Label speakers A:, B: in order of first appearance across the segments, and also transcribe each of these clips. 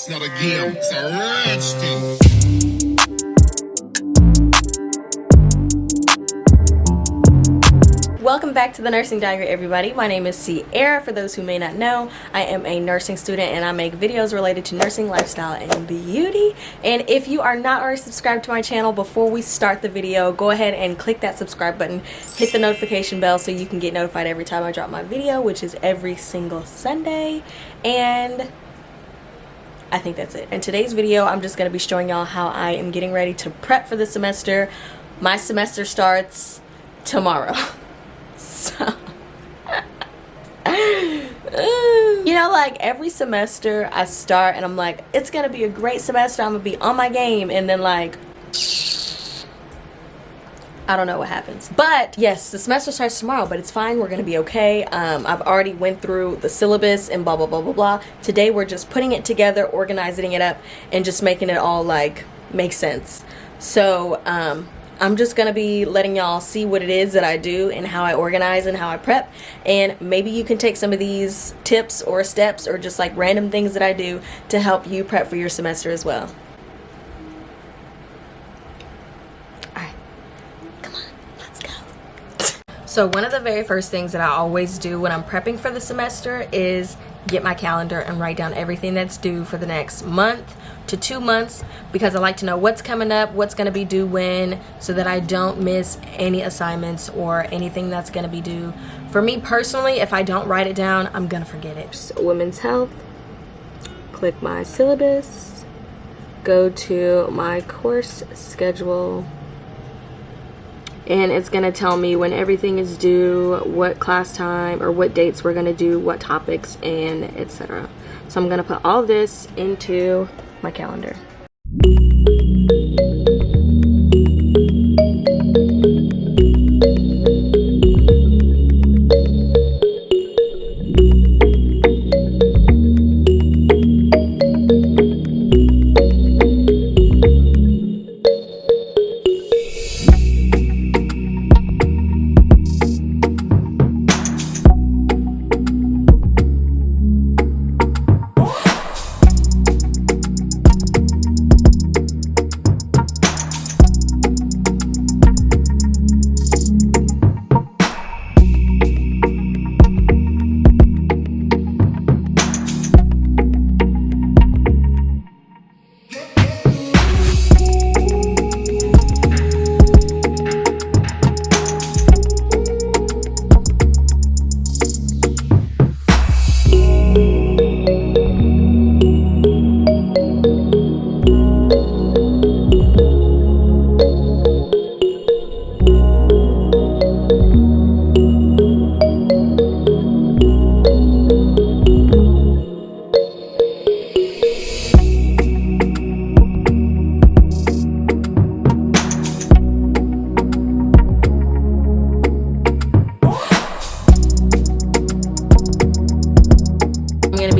A: It's not a game, it's a rich thing.
B: Welcome back to the Nursing Diary, everybody. My name is Sierra. For those who may not know, I am a nursing student and I make videos related to nursing, lifestyle, and beauty. And if you are not already subscribed to my channel, before we start the video, go ahead and click that subscribe button, hit the notification bell so you can get notified every time I drop my video, which is every single Sunday. And I think that's it. In today's video, I'm just going to be showing y'all how I am getting ready to prep for the semester. My semester starts tomorrow. So, you know, like every semester I start and I'm like, it's gonna be a great semester, I'm gonna be on my game, and then like I don't know what happens. But yes, the semester starts tomorrow, but it's fine, we're gonna be okay. I've already went through the syllabus and blah blah blah blah blah. Today we're just putting it together, organizing it up, and just making it all like make sense. So I'm just gonna be letting y'all see what it is that I do and how I organize and how I prep, and maybe you can take some of these tips or steps or just like random things that I do to help you prep for your semester as well. Alright, come on, let's go. So one of the very first things that I always do when I'm prepping for the semester is get my calendar and write down everything that's due for the next month to 2 months, because I like to know what's coming up, what's going to be due when, so that I don't miss any assignments or anything that's going to be due. For me personally, if I don't write it down, I'm going to forget it. So women's health, click my syllabus, go to my course schedule, and it's going to tell me when everything is due, what class time or what dates we're going to do, what topics, and etc. So I'm going to put all this into my calendar.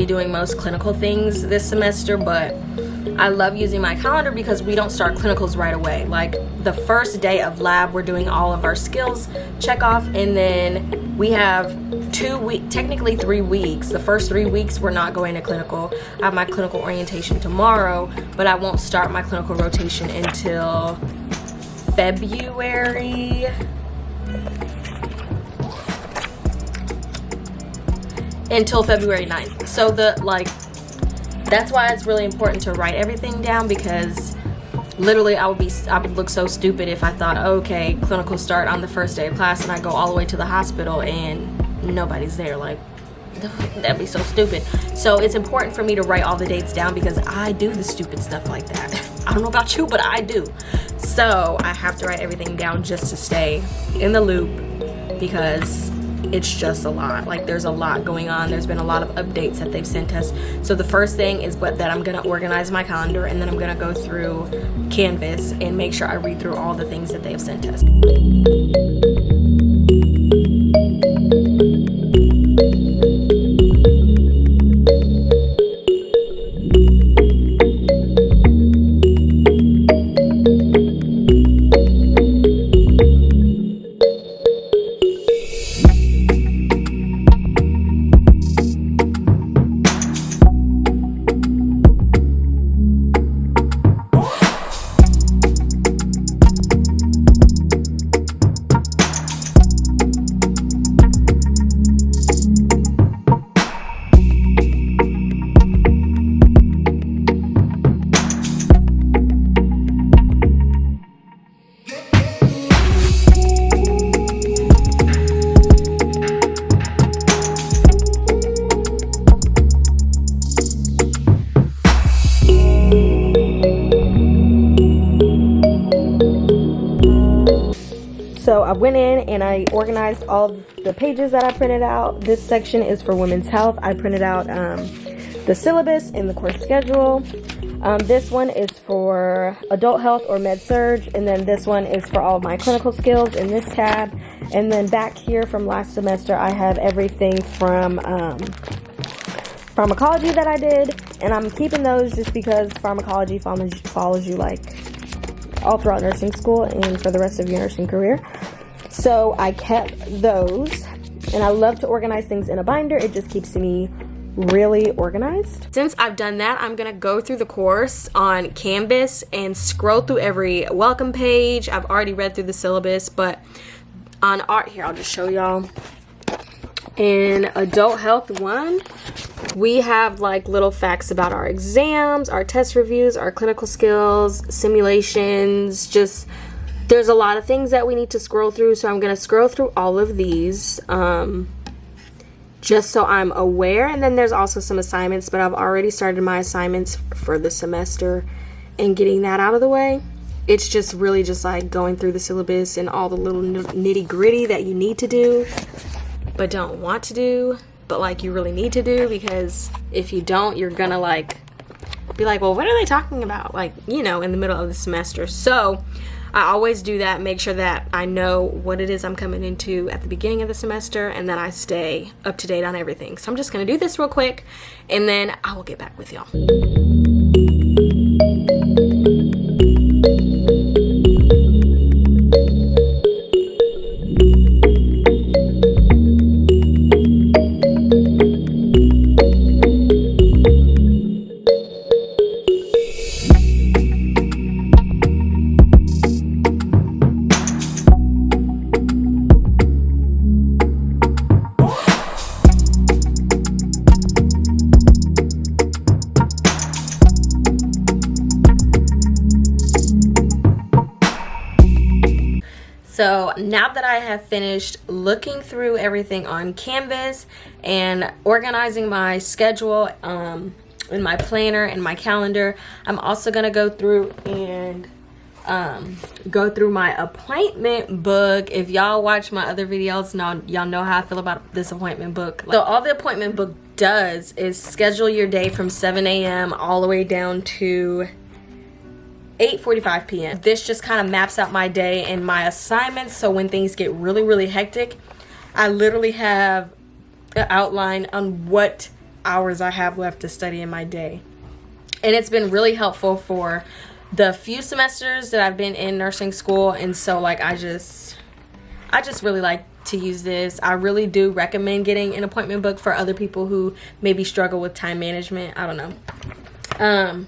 B: Doing most clinical things this semester, but I love using my calendar because we don't start clinicals right away. Like the first day of lab, we're doing all of our skills check off, and then we have 2 weeks, technically 3 weeks. The first 3 weeks we're not going to clinical. I have my clinical orientation tomorrow, but I won't start my clinical rotation until February. Until February 9th. So that's why it's really important to write everything down, because literally I would look so stupid if I thought, okay, clinical start on the first day of class and I go all the way to the hospital and nobody's there. Like, that'd be so stupid. So it's important for me to write all the dates down because I do the stupid stuff like that. I don't know about you, but I do. So I have to write everything down just to stay in the loop, because it's just a lot. Like, there's a lot going on. There's been a lot of updates that they've sent us. So the first thing is that I'm gonna organize my calendar, and then I'm gonna go through Canvas and make sure I read through all the things that they've sent us. So I went in and I organized all the pages that I printed out. This section is for women's health. I printed out the syllabus and the course schedule. This one is for adult health or med surg, and then this one is for all of my clinical skills in this tab. And then back here from last semester, I have everything from pharmacology that I did, and I'm keeping those just because pharmacology follows you like all throughout nursing school and for the rest of your nursing career. So I kept those, and I love to organize things in a binder. It just keeps me really organized. Since I've done that, I'm gonna go through the course on Canvas and scroll through every welcome page. I've already read through the syllabus, but on art here, I'll just show y'all. In adult health 1, we have like little facts about our exams, our test reviews, our clinical skills, simulations, just there's a lot of things that we need to scroll through. So I'm going to scroll through all of these just so I'm aware. And then there's also some assignments, but I've already started my assignments for the semester and getting that out of the way. It's just really just like going through the syllabus and all the little nitty gritty that you need to do but don't want to do, but like you really need to do, because if you don't, you're gonna like be like, well, what are they talking about, like, you know, in the middle of the semester. So I always do that, make sure that I know what it is I'm coming into at the beginning of the semester, and then I stay up to date on everything. So I'm just gonna do this real quick and then I will get back with y'all. So now that I have finished looking through everything on Canvas and organizing my schedule in my planner and my calendar, I'm also going to go through and go through my appointment book. If y'all watch my other videos, y'all know how I feel about this appointment book. So all the appointment book does is schedule your day from 7 a.m. all the way down to 8:45 p.m. This just kind of maps out my day and my assignments, so when things get really, really hectic, I literally have an outline on what hours I have left to study in my day. And it's been really helpful for the few semesters that I've been in nursing school, and so like I just really like to use this. I really do recommend getting an appointment book for other people who maybe struggle with time management. I don't know.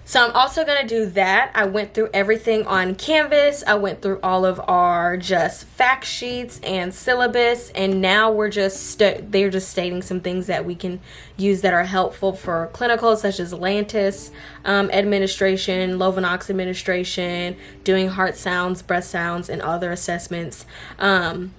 B: So I'm also going to do that. I went through everything on Canvas. I went through all of our just fact sheets and syllabus, and now we're just they're just stating some things that we can use that are helpful for clinical, such as Lantus administration, Lovenox administration, doing heart sounds, breath sounds, and other assessments. I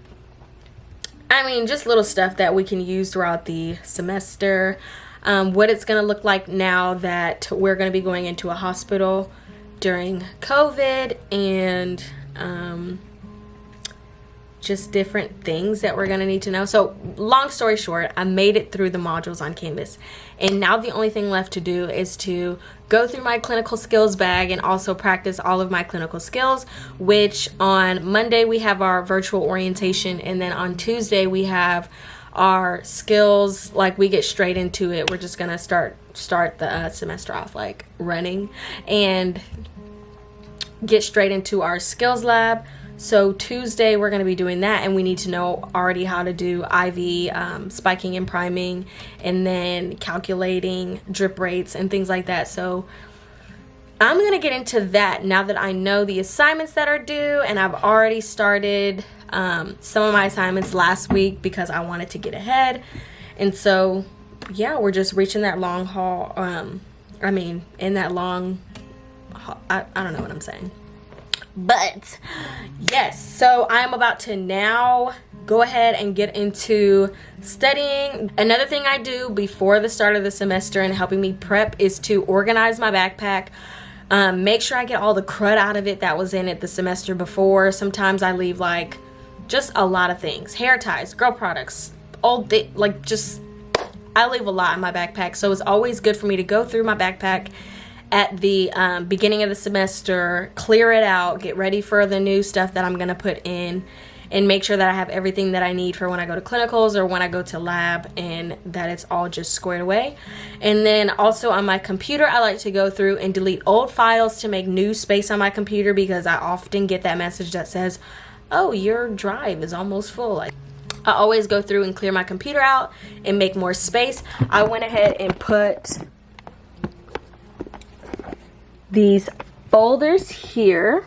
B: mean, just little stuff that we can use throughout the semester. What it's going to look like now that we're going to be going into a hospital during COVID, and just different things that we're going to need to know. So long story short, I made it through the modules on Canvas, and now the only thing left to do is to go through my clinical skills bag and also practice all of my clinical skills, which on Monday we have our virtual orientation, and then on Tuesday we have our skills. Like, we get straight into it. We're just gonna start the semester off like running and get straight into our skills lab. So Tuesday we're going to be doing that, and we need to know already how to do IV spiking and priming, and then calculating drip rates and things like that. So I'm going to get into that now that I know the assignments that are due, and I've already started some of my assignments last week because I wanted to get ahead. And so yeah, we're just reaching that long haul. In that long I don't know what I'm saying. But yes, so I'm about to now go ahead and get into studying. Another thing I do before the start of the semester and helping me prep is to organize my backpack Make sure I get all the crud out of it that was in it the semester before. Sometimes I leave like just a lot of things. Hair ties, girl products, I leave a lot in my backpack. So it's always good for me to go through my backpack at the beginning of the semester, clear it out, get ready for the new stuff that I'm going to put in, and make sure that I have everything that I need for when I go to clinicals or when I go to lab, and that it's all just squared away. And then also on my computer, I like to go through and delete old files to make new space on my computer, because I often get that message that says, oh, your drive is almost full. I always go through and clear my computer out and make more space. I went ahead and put these folders here.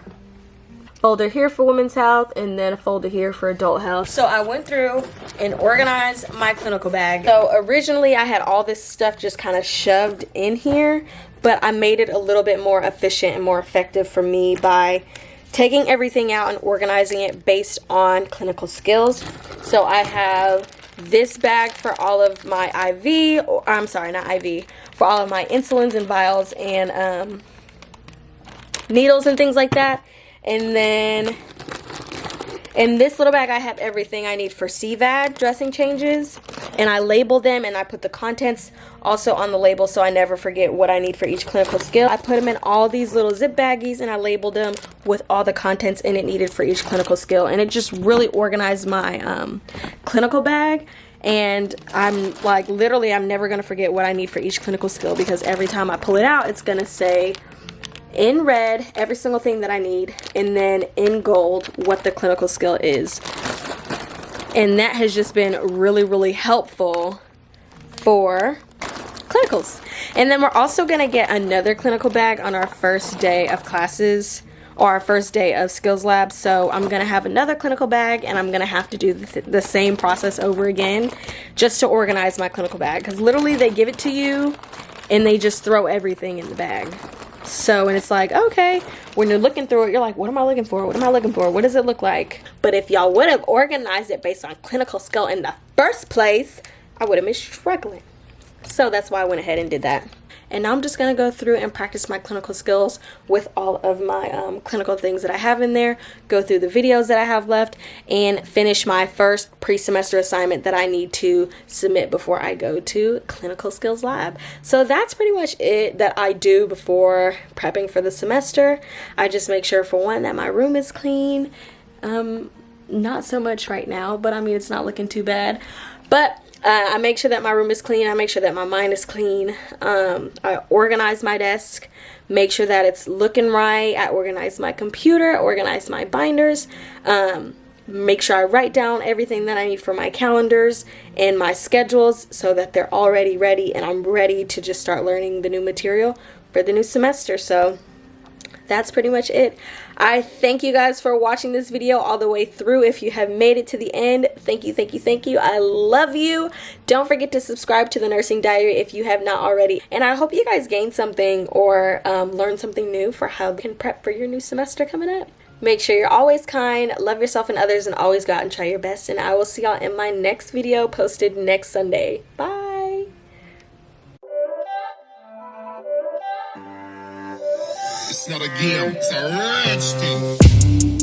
B: Folder here for women's health, and then a folder here for adult health. So I went through and organized my clinical bag. So originally I had all this stuff just kind of shoved in here, but I made it a little bit more efficient and more effective for me by taking everything out and organizing it based on clinical skills. So I have this bag for all of my IV, or I'm sorry, not IV, for all of my insulins and vials and needles and things like that. And then in this little bag, I have everything I need for CVAD dressing changes, and I label them and I put the contents also on the label so I never forget what I need for each clinical skill. I put them in all these little zip baggies and I labeled them with all the contents in it needed for each clinical skill, and it just really organized my clinical bag. And I'm like, literally, I'm never gonna forget what I need for each clinical skill, because every time I pull it out, it's gonna say in red every single thing that I need, and then in gold what the clinical skill is. And that has just been really, really helpful for clinicals. And then we're also going to get another clinical bag on our first day of classes, or our first day of skills lab. So I'm going to have another clinical bag, and I'm going to have to do the same process over again just to organize my clinical bag, because literally they give it to you and they just throw everything in the bag. So, and it's like, okay, when you're looking through it, you're like, what am I looking for? What am I looking for? What does it look like? But if y'all would have organized it based on clinical skill in the first place, I would have been struggling. So that's why I went ahead and did that. And now I'm just going to go through and practice my clinical skills with all of my clinical things that I have in there, go through the videos that I have left, and finish my first pre-semester assignment that I need to submit before I go to clinical skills lab. So that's pretty much it that I do before prepping for the semester. I just make sure, for one, that my room is clean. Not so much right now, but I mean, it's not looking too bad. But I make sure that my room is clean. I make sure that my mind is clean. I organize my desk, make sure that it's looking right. I organize my computer, organize my binders, make sure I write down everything that I need for my calendars and my schedules so that they're already ready and I'm ready to just start learning the new material for the new semester. So that's pretty much it. I thank you guys for watching this video all the way through. If you have made it to the end, thank you, thank you, thank you. I love you. Don't forget to subscribe to the Nursing Diary if you have not already. And I hope you guys gained something or learned something new for how you can prep for your new semester coming up. Make sure you're always kind, love yourself and others, and always go out and try your best. And I will see y'all in my next video posted next Sunday. Bye.
A: It's not a game, it's a rich thing.